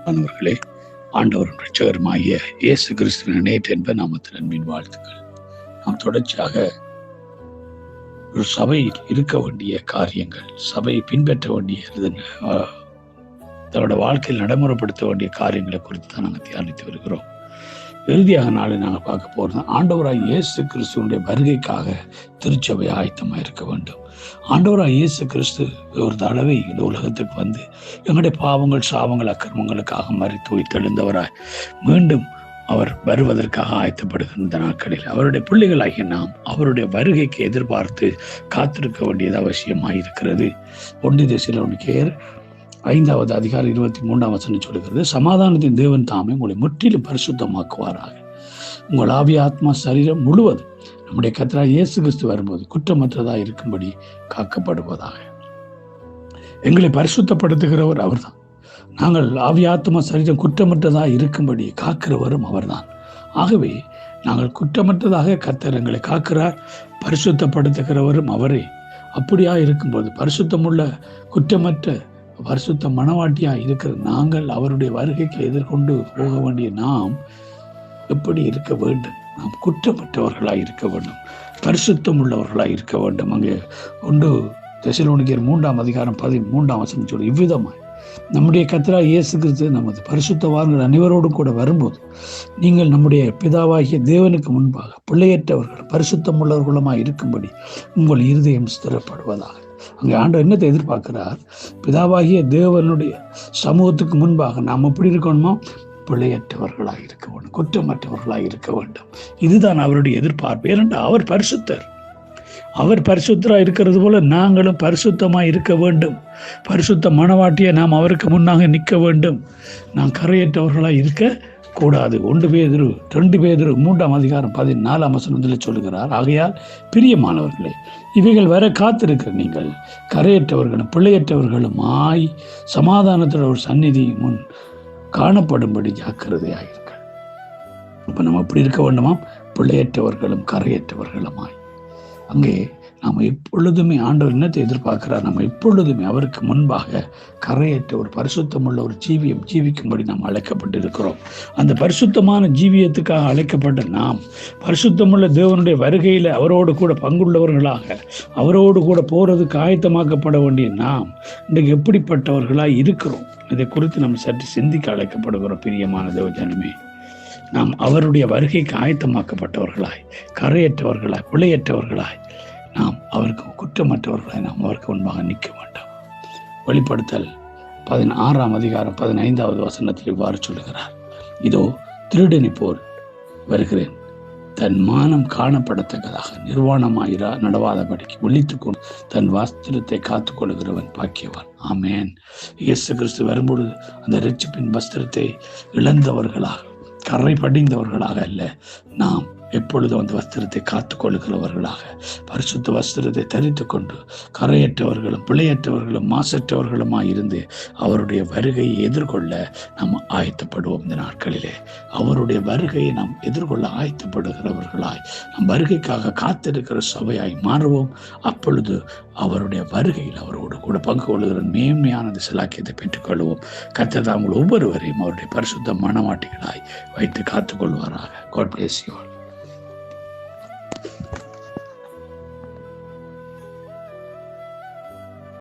அன்பானவர்களே, ஆண்டவரும் இரட்சகருமாகிய இயேசு கிறிஸ்துவின் நேற்று என்ப நாமத்தின் அன்பின் வாழ்த்துக்கள். நாம் தொடர்ச்சியாக ஒரு சபையில் இருக்க வேண்டிய காரியங்கள், சபையை பின்பற்ற வேண்டிய தன்னோட வாழ்க்கையில் நடைமுறைப்படுத்த வேண்டிய காரியங்களை குறித்து தான் நாங்கள் தியானித்து வருகிறோம். இறுதியாக நாளை நாங்கள் பார்க்க போகிறது ஆண்டவராய் இயேசு கிறிஸ்துவனுடைய வருகைக்காக திருச்சபை ஆயத்தமாக இருக்க வேண்டும். ஆண்டவராய் இயேசு கிறிஸ்து ஒரு தடவை இந்த உலகத்துக்கு வந்து எங்களுடைய பாவங்கள், சாபங்கள், அக்கிரமங்களுக்காக மரித்து உயிர்த்தெழுந்தவராய் மீண்டும் அவர் வருவதற்காக ஆயத்தப்படுகின்ற நாட்களில் அவருடைய பிள்ளைகளாகிய நாம் அவருடைய வருகைக்கு எதிர்பார்த்து காத்திருக்க வேண்டியது அவசியமாயிருக்கிறது. 1 தெசலோனிக்கேயர் 5வது அதிகாரம் 23ஆம் வசனம் சொல்கிறது, சமாதானத்தின் தேவன் தாமே உங்களை முற்றிலும் பரிசுத்தமாக்குவாராக. உங்கள் ஆவி, ஆத்மா, சரீரம் முழுவதும் நம்முடைய கர்த்தராகிய இயேசு கிறிஸ்து வரும்போது குற்றமற்றதாக இருக்கும்படி காக்கப்படுவதாக. எங்களை பரிசுத்தப்படுத்துகிறவர் அவர்தான். நாங்கள் ஆவி, ஆத்மா, சரீரம் குற்றமற்றதாக இருக்கும்படி காக்கிறவரும் அவர்தான். ஆகவே நாங்கள் குற்றமற்றதாக கர்த்தர் எங்களை காக்கிறார், பரிசுத்தப்படுத்துகிறவரும் அவரே. அப்படியா இருக்கும்போது பரிசுத்தமுள்ள குற்றமற்ற பரிசுத்த மனவாட்டியாக இருக்கிற நாங்கள் அவருடைய வருகைக்கு எதிர்கொண்டு போக வேண்டிய நாம் எப்படி இருக்க வேண்டும்? நாம் குற்றமற்றவர்களாக இருக்க வேண்டும், பரிசுத்தம் உள்ளவர்களாக இருக்க வேண்டும். அங்கே 1 தெசலோனிக்கேயர் 3ஆம் அதிகாரம் 13ஆம் வசனம் சொல்லி, இவ்விதமாய் நம்முடைய கர்த்தராகிய இயேசு கிறிஸ்து நமது பரிசுத்தவான்கள் அனைவரோடும் கூட வரும்போது நீங்கள் நம்முடைய பிதாவாகிய தேவனுக்கு முன்பாக பிள்ளையற்றவர்கள் பரிசுத்தம் உள்ளவர்களுமாய் இருக்கும்படி உங்கள் இருதயம் ஸ்திரப்படுவதாக. அங்கே ஆண்டவர் என்னத்தை எதிர்பார்க்கிறார்? பிதாவாகிய தேவனுடைய சமூகத்துக்கு முன்பாக நாம் எப்படி இருக்கணுமோ, பிழையற்றவர்களாக இருக்க வேண்டும், குற்றமற்றவர்களாக இருக்க வேண்டும். இதுதான் அவருடைய எதிர்பார்ப்பு. ஏனென்றால் அவர் பரிசுத்தர். அவர் பரிசுத்தராக இருக்கிறது போல நாங்களும் பரிசுத்தமாக இருக்க வேண்டும். பரிசுத்த மனவாட்டியை நாம் அவருக்கு முன்னாக நிற்க வேண்டும். நாம் கரையற்றவர்களாக இருக்க கூடாது. 2 பேதுரு 3ஆம் அதிகாரம் 14ஆம் வசனத்தில் சொல்லுகிறார், ஆகையால் பிரியமானவர்களே, இவைகள் வர காத்திருக்கிற நீங்கள் கரையற்றவர்களும் பிழையற்றவர்களுமாய் சமாதானத்தில் ஒரு சந்நிதி முன் காணப்படும்படி ஜாக்கிரதையாயிருக்க. அப்ப நம்ம எப்படி இருக்க வேண்டுமா? பிழையற்றவர்களும் கரையற்றவர்களுமாய். அங்கே நாம் எப்பொழுதுமே ஆண்டவர் என்னத்தை எதிர்பார்க்கிறார்? நம்ம எப்பொழுதுமே அவருக்கு முன்பாக கரையற்ற ஒரு பரிசுத்தமுள்ள ஒரு ஜீவியம் ஜீவிக்கும்படி நாம் அழைக்கப்பட்டு இருக்கிறோம். அந்த பரிசுத்தமான ஜீவியத்துக்காக அழைக்கப்பட்ட நாம் பரிசுத்தமுள்ள தேவனுடைய வருகையில் அவரோடு கூட பங்குள்ளவர்களாக அவரோடு கூட போறதுக்கு ஆயத்தமாக்கப்பட வேண்டிய நாம் இன்றைக்கு எப்படிப்பட்டவர்களாக இருக்கிறோம்? இதை குறித்து நம்ம சற்று சிந்திக்க அழைக்கப்படுகிறோம். பிரியமான தேவஜனமே, நாம் அவருடைய வருகைக்கு ஆயத்தமாக்கப்பட்டவர்களாய், கரையற்றவர்களாய், பிழையற்றவர்களாய், நாம் அவருக்கு குற்றமற்றவர்களாய் நாம் அவருக்கு முன்பாக நிற்க வேண்டும். வெளிப்படுத்தல் 16ஆம் அதிகாரம் 15வது வசனத்தில் இவ்வாறு சொல்லுகிறார், இதோ திருடனை போல் வருகிறேன், தன் மானம் காணப்படத்தக்கதாக நிர்வாணமாயிரா நடவாதபடிக்கு விழித்துக்கொண்டு தன் வஸ்திரத்தை காத்துக் கொள்கிறவன் பாக்கியவான். ஆமேன். இயேசு கிறிஸ்து வரும்பொழுது அந்த இரட்சிப்பின் வஸ்திரத்தை இழந்தவர்களாக, கரை படிந்தவர்களாக அல்ல, நாம் எப்பொழுதும் அந்த வஸ்திரத்தை காத்துக் கொள்கிறவர்களாக பரிசுத்த வஸ்திரத்தை தரித்து கொண்டு கரையற்றவர்களும் பிழையற்றவர்களும் மாசற்றவர்களுமாய் இருந்து அவருடைய வருகையை எதிர்கொள்ள நாம் ஆயத்தப்படுவோம். இந்த நாட்களிலே அவருடைய வருகையை நாம் எதிர்கொள்ள ஆயத்தப்படுகிறவர்களாய் நம் வருகைக்காக காத்திருக்கிற சபையாய் மாறுவோம். அப்பொழுது அவருடைய வருகையில் அவரோடு கூட பங்கு கொள்ளுகிற மேன்மையான சிலாக்கியத்தை பெற்றுக்கொள்வோம். கர்த்தர் தாங்கள் ஒவ்வொருவரையும் அவருடைய பரிசுத்த மனவாட்டிகளாய் வைத்து காத்துக்கொள்வாராக. God bless you all.